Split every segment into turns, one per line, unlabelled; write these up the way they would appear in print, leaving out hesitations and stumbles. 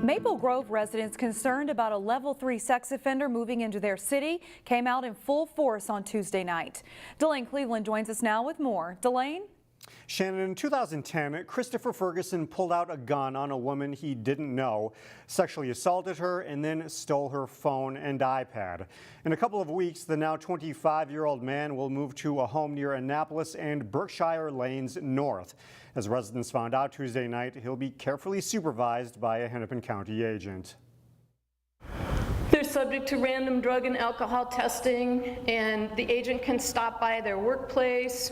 Maple Grove residents concerned about a level 3 sex offender moving into their city came out in full force on Tuesday night. Delane Cleveland joins us now with more. Delane?
Shannon, in 2010, Christopher Ferguson pulled out a gun on a woman he didn't know, sexually assaulted her, and then stole her phone and iPad. In a couple of weeks, the now 25-year-old man will move to a home near Annapolis and Berkshire Lanes North. As residents found out Tuesday night, he'll be carefully supervised by a Hennepin County agent.
They're subject to random drug and alcohol testing, and the agent can stop by their workplace,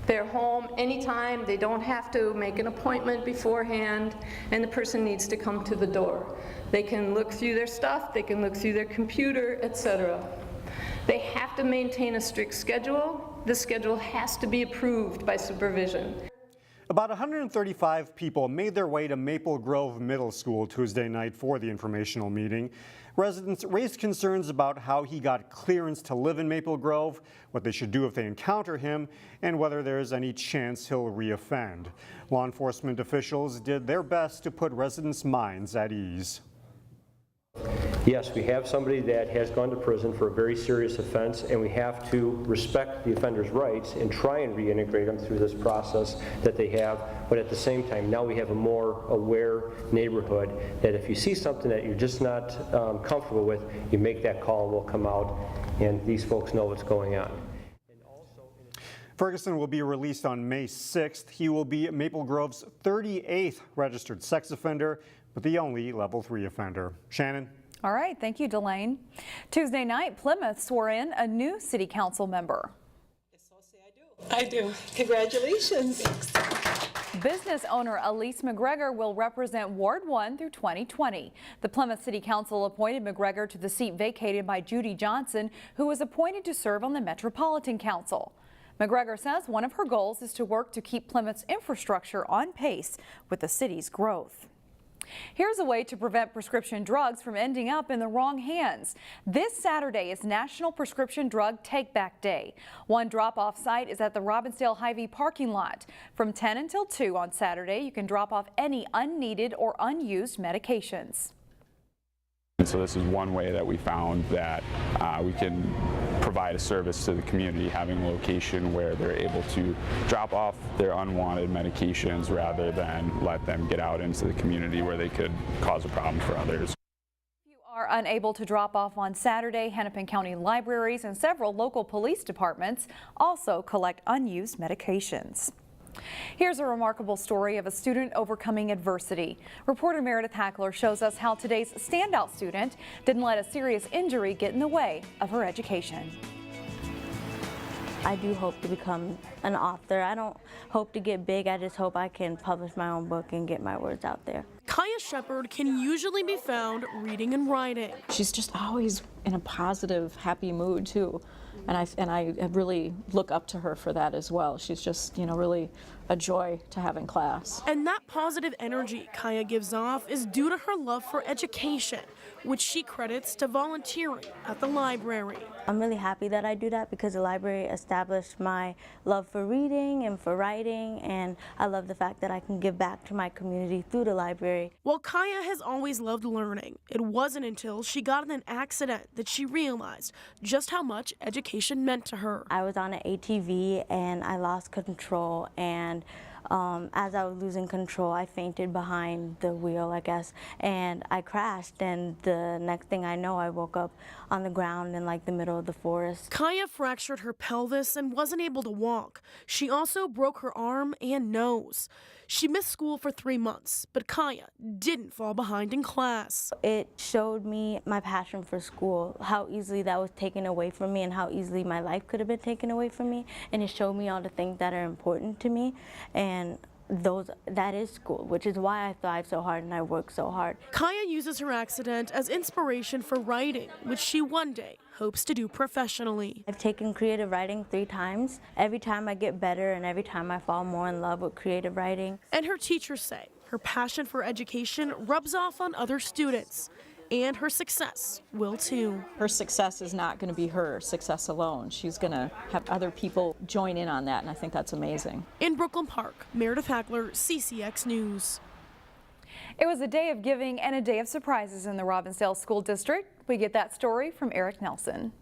their home anytime. They don't have to make an appointment beforehand, and the person needs to come to the door. They can look through their stuff, they can look through their computer, etc. They have to maintain a strict schedule. The schedule has to be approved by supervision.
About 135 people made their way to Maple Grove Middle School Tuesday night for the informational meeting. Residents raised concerns about how he got clearance to live in Maple Grove, what they should do if they encounter him, and whether there's any chance he'll reoffend. Law enforcement officials did their best to put residents' minds at ease.
Yes, we have somebody that has gone to prison for a very serious offense, and we have to respect the offender's rights and try and reintegrate them through this process that they have. But at the same time, now we have a more aware neighborhood that if you see something that you're just not comfortable with, you make that call and we'll come out, and these folks know what's going on.
Ferguson will be released on May 6th. He will be Maple Grove's 38th registered sex offender, but the only level 3 offender. Shannon?
All right, thank you, Delane. Tuesday night, Plymouth swore in a new city council member.
I do. Congratulations.
Business owner Elise McGregor will represent Ward 1 through 2020. The Plymouth City Council appointed McGregor to the seat vacated by Judy Johnson, who was appointed to serve on the Metropolitan Council. McGregor says one of her goals is to work to keep Plymouth's infrastructure on pace with the city's growth. Here's a way to prevent prescription drugs from ending up in the wrong hands. This Saturday is National Prescription Drug Takeback Day. One drop-off site is at the Robbinsdale Hy-Vee parking lot. From 10 until 2 on Saturday, you can drop off any unneeded or unused medications.
And so this is one way that we found that we can provide a service to the community, having a location where they're able to drop off their unwanted medications rather than let them get out into the community where they could cause a problem for others.
If you are unable to drop off on Saturday, Hennepin County libraries and several local police departments also collect unused medications. Here's a remarkable story of a student overcoming adversity. Reporter Meredith Hackler shows us how today's standout student didn't let a serious injury get in the way of her education.
I do hope to become an author. I don't hope to get big, I just hope I can publish my own book and get my words out there.
Kaya Shepard can usually be found reading and writing.
She's just always in a positive, happy mood too. And I really look up to her for that as well. She's just, really a joy to have in class.
And that positive energy Kaya gives off is due to her love for education, which she credits to volunteering at the library.
I'm really happy that I do that because the library established my love for reading and for writing, and I love the fact that I can give back to my community through the library.
While Kaya has always loved learning, it wasn't until she got in an accident that she realized just how much education meant to her.
I was on an ATV and I lost control, and as I was losing control, I fainted behind the wheel, I guess, and I crashed, and the next thing I know, I woke up on the ground in the middle of the forest.
Kaya fractured her pelvis and wasn't able to walk. She also broke her arm and nose. She missed school for 3 months, but Kaya didn't fall behind in class.
It showed me my passion for school, how easily that was taken away from me and how easily my life could have been taken away from me. And it showed me all the things that are important to me, and that is school, which is why I thrive so hard and I work so hard.
Kaya uses her accident as inspiration for writing, which she one day hopes to do professionally.
I've taken creative writing 3 times. Every time I get better and every time I fall more in love with creative writing.
And her teachers say her passion for education rubs off on other students. And her success will too.
Her success is not going to be her success alone. She's going to have other people join in on that, and I think that's amazing.
In Brooklyn Park, Meredith Hackler, CCX News.
It was a day of giving and a day of surprises in the Robbinsdale School District. We get that story from Eric Nelson.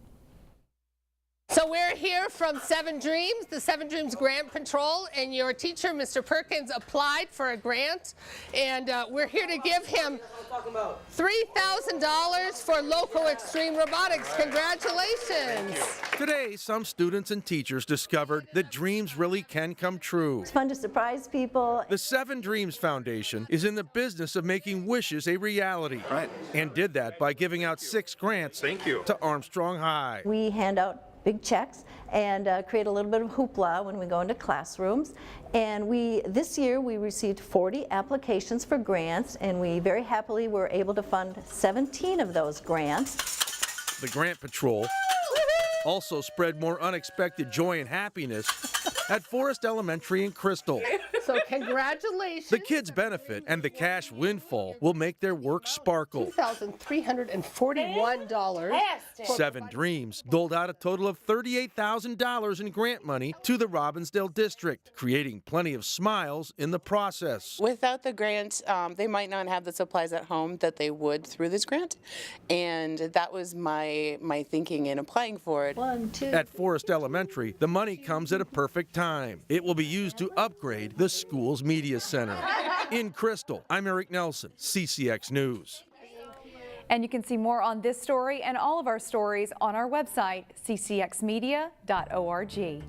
So we're here from Seven Dreams, the Seven Dreams Grant Patrol, and your teacher, Mr. Perkins, applied for a grant, and we're here to give him $3,000 for local extreme robotics. Congratulations.
Today, some students and teachers discovered that dreams really can come true.
It's fun to surprise people.
The Seven Dreams Foundation is in the business of making wishes a reality, and did that by giving out 6 grants to Armstrong High.
We hand out big checks and create a little bit of hoopla when we go into classrooms. And this year we received 40 applications for grants, and we very happily were able to fund 17 of those grants.
The Grant Patrol also spread more unexpected joy and happiness at Forest Elementary in Crystal.
So congratulations.
The kids benefit, and the cash windfall will make their work sparkle.
$2,341.
Seven Dreams doled out a total of $38,000 in grant money to the Robbinsdale district, creating plenty of smiles in the process.
Without the grant, they might not have the supplies at home that they would through this grant, and that was my thinking in applying for it.
At Forest Elementary, the money comes at a perfect time. It will be used to upgrade the school's media center. In Crystal, I'm Eric Nelson, CCX News.
And you can see more on this story and all of our stories on our website, ccxmedia.org.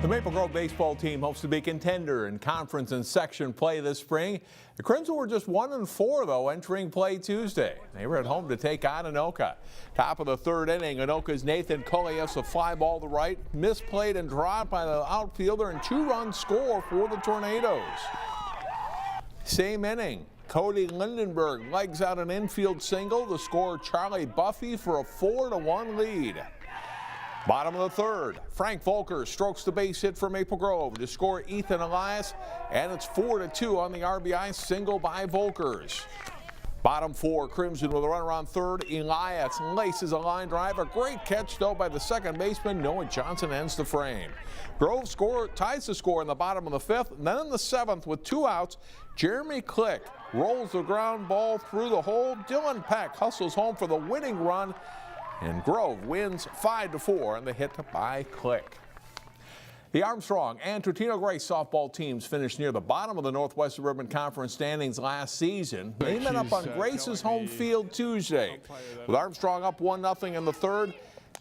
The Maple Grove baseball team hopes to be a contender in conference and section play this spring. The Crimson were just 1-4 though entering play Tuesday. They were at home to take on Anoka. Top of the third inning, Anoka's Nathan Koleas a fly ball to right, misplayed and dropped by the outfielder, and 2-run score for the Tornadoes. Same inning, Cody Lindenberg legs out an infield single to score Charlie Buffy for a 4-1 lead. Bottom of the third, Frank Volker strokes the base hit for Maple Grove to score Ethan Elias, and it's 4-2 on the RBI single by Volkers. Bottom four, Crimson with a runner on third. Elias laces a line drive. A great catch, though, by the second baseman. Noah Johnson ends the frame. Grove ties the score in the bottom of the fifth. And then in the seventh, with 2 outs, Jeremy Click rolls the ground ball through the hole. Dylan Peck hustles home for the winning run, and Grove wins 5-4 on the hit by Click. The Armstrong and Totino-Grace softball teams finished near the bottom of the Northwest Suburban Conference standings last season. They met up on Grace's home field Tuesday. With Armstrong up 1-0 in the third,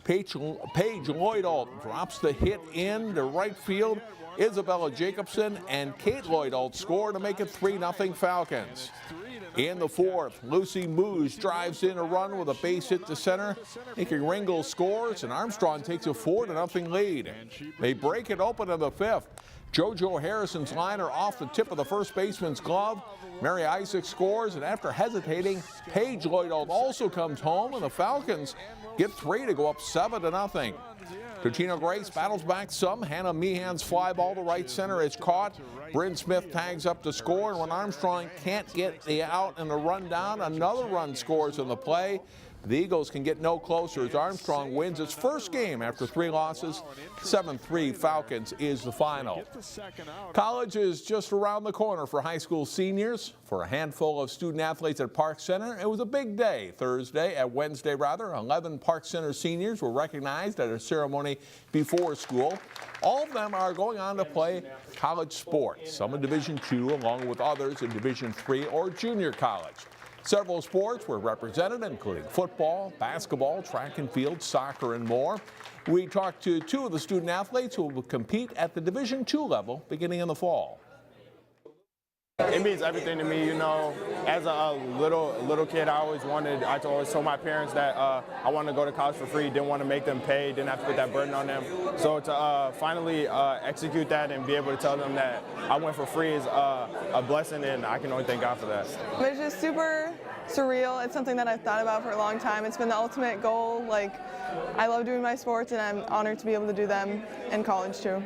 Paige Lloyd-Alt drops the hit in to right field. Isabella Jacobson and Kate Lloyd-Alt score to make it 3-0 Falcons. In the fourth, Lucy Moose drives in a run with a base hit to center. Nikki Ringel scores, and Armstrong takes a 4-0 lead. They break it open in the fifth. JoJo Harrison's liner off the tip of the first baseman's glove. Mary Isaac scores, and after hesitating, Paige Lloyd-Alt also comes home, and the Falcons get 3 to go up 7-0. Totino-Grace battles back some. Hannah Meehan's fly ball to right center is caught. Bryn Smith tags up to score, and when Armstrong can't get the out and the run down, another run scores in the play. The Eagles can get no closer as Armstrong wins its first game after 3 losses. 7-3 Falcons is the final. College is just around the corner for high school seniors. For a handful of student athletes at Park Center, it was a big day Wednesday. 11 Park Center seniors were recognized at a ceremony before school. All of them are going on to play college sports, some in Division II, along with others in Division III or junior college. Several sports were represented, including football, basketball, track and field, soccer, and more. We talked to 2 of the student athletes who will compete at the Division II level beginning in the fall.
It means everything to me, you know. As a little kid, I always told my parents that I wanted to go to college for free, didn't want to make them pay, didn't have to put that burden on them. So to finally execute that and be able to tell them that I went for free is a blessing, and I can only thank God for that.
It's just super surreal. It's something that I've thought about for a long time. It's been the ultimate goal. Like, I love doing my sports, and I'm honored to be able to do them in college too.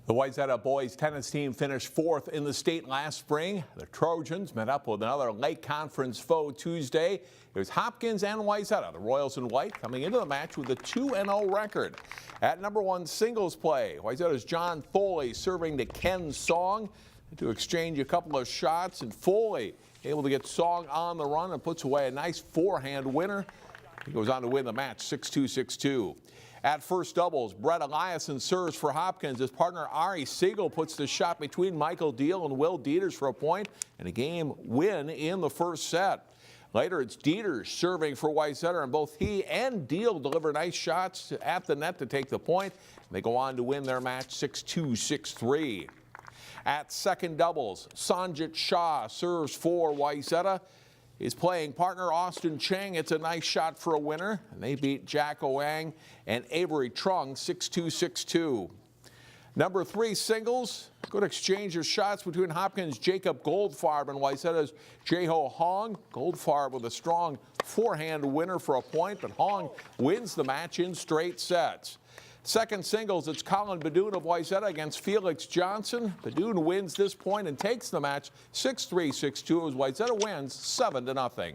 The Wayzata boys tennis team finished 4th in the state last spring. The Trojans met up with another Lake Conference foe Tuesday. It was Hopkins and Wayzata, the Royals in white, coming into the match with a 2-0 record. At number 1 singles play, Wayzata's John Foley serving to Ken Song to exchange a couple of shots, and Foley able to get Song on the run and puts away a nice forehand winner. He goes on to win the match 6-2, 6-2. At first doubles, Brett Eliason serves for Hopkins. His partner Ari Siegel puts the shot between Michael Deal and Will Dieters for a point and a game win in the first set. Later, it's Dieters serving for Wayzata, and both he and Deal deliver nice shots at the net to take the point. They go on to win their match 6-2, 6-3. At second doubles, Sanjit Shah serves for Wayzata. His playing partner, Austin Chang, it's a nice shot for a winner. And they beat Jack Oang and Avery Trung 6-2, 6-2. Number 3 singles, good exchange of shots between Hopkins' Jacob Goldfarb and Wayzata's Jaeho Hong. Goldfarb with a strong forehand winner for a point, but Hong wins the match in straight sets. Second singles, it's Colin Badoon of Wayzata against Felix Johnson. Badoon wins this point and takes the match 6-3, 6-2 as Wayzata wins 7-0.